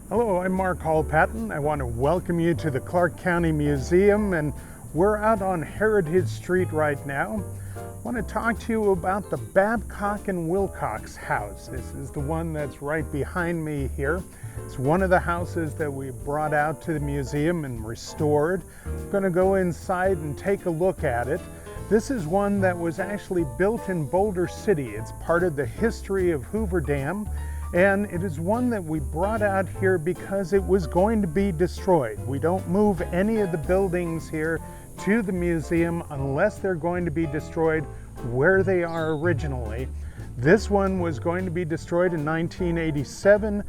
Hello, I'm Mark Hall-Patton. I want to welcome you to the Clark County Museum, and we're out on Heritage Street right now. I want to talk to you about the Babcock and Wilcox house. This is the one that's right behind me here. It's one of the houses that we brought out to the museum and restored. I'm going to go inside and take a look at it. This is one that was actually built in Boulder City. It's part of the history of Hoover Dam. And it is one that we brought out here because it was going to be destroyed. We don't move any of the buildings here to the museum unless they're going to be destroyed where they are originally. This one was going to be destroyed in 1987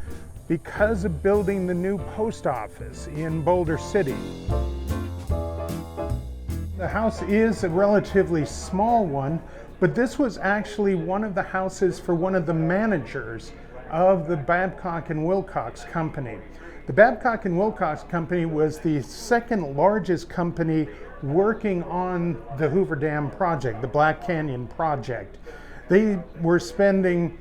because of building the new post office in Boulder City. The house is a relatively small one, but this was actually one of the houses for one of the managers of the Babcock and Wilcox Company. The Babcock and Wilcox Company was the second largest company working on the Hoover Dam project, the Black Canyon project. They were spending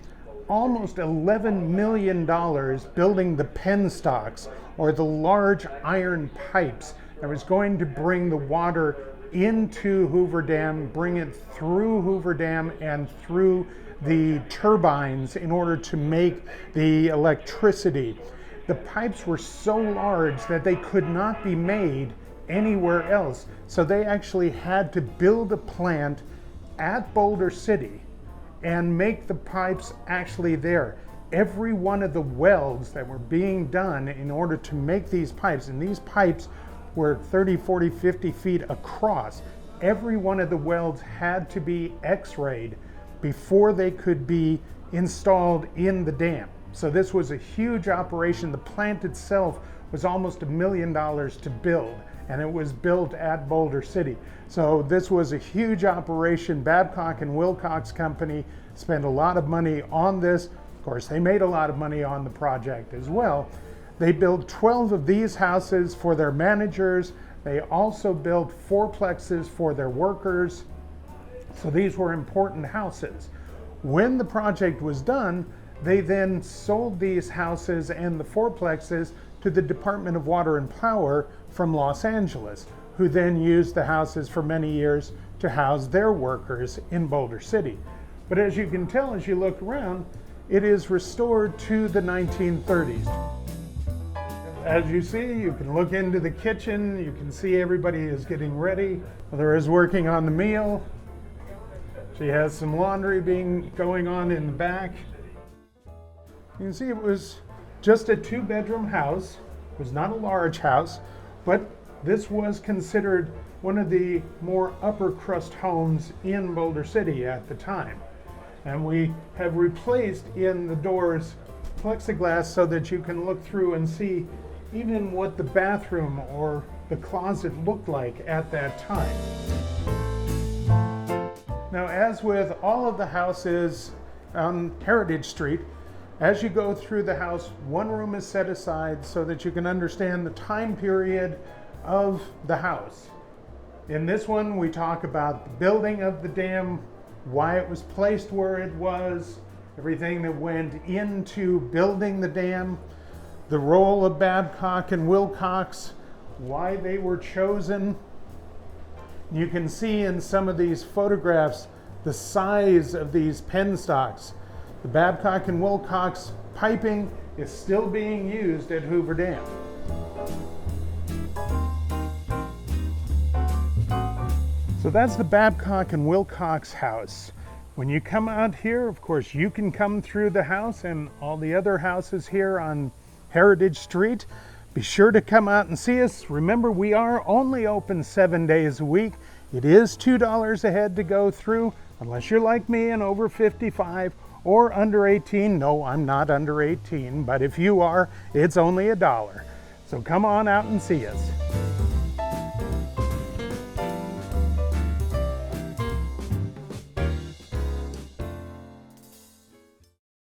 almost $11 million building the penstocks, or the large iron pipes that was going to bring the water into Hoover Dam, bring it through Hoover Dam and through the turbines in order to make the electricity. The pipes were so large that they could not be made anywhere else. So they actually had to build a plant at Boulder City and make the pipes actually there. Every one of the welds that were being done in order to make these pipes, and these pipes were 30, 40, 50 feet across, every one of the welds had to be x-rayed before they could be installed in the dam. So this was a huge operation. The plant itself was almost $1 million to build, and it was built at Boulder City. So this was a huge operation. Babcock and Wilcox Company spent a lot of money on this. Of course, they made a lot of money on the project as well. They built 12 of these houses for their managers. They also built fourplexes for their workers. So these were important houses. When the project was done, they then sold these houses and the fourplexes to the Department of Water and Power from Los Angeles, who then used the houses for many years to house their workers in Boulder City. But as you can tell as you look around, it is restored to the 1930s. As you see, you can look into the kitchen. You can see everybody is getting ready. Mother is working on the meal. She has some laundry going on in the back. You can see it was just a 2-bedroom house. It was not a large house, but this was considered one of the more upper crust homes in Boulder City at the time. And we have replaced in the doors plexiglass so that you can look through and see even what the bathroom or the closet looked like at that time. Now, as with all of the houses on Heritage Street, as you go through the house, one room is set aside so that you can understand the time period of the house. In this one, we talk about the building of the dam, why it was placed where it was, everything that went into building the dam, the role of Babcock and Wilcox, why they were chosen. You can see in some of these photographs the size of these penstocks. The Babcock and Wilcox piping is still being used at Hoover Dam. So that's the Babcock and Wilcox house. When you come out here, of course, you can come through the house and all the other houses here on Heritage Street. Be sure to come out and see us. Remember, we are only open 7 days a week. It is $2 a head to go through, unless you're like me and over 55 or under 18. No, I'm not under 18, but if you are, it's only $1. So come on out and see us.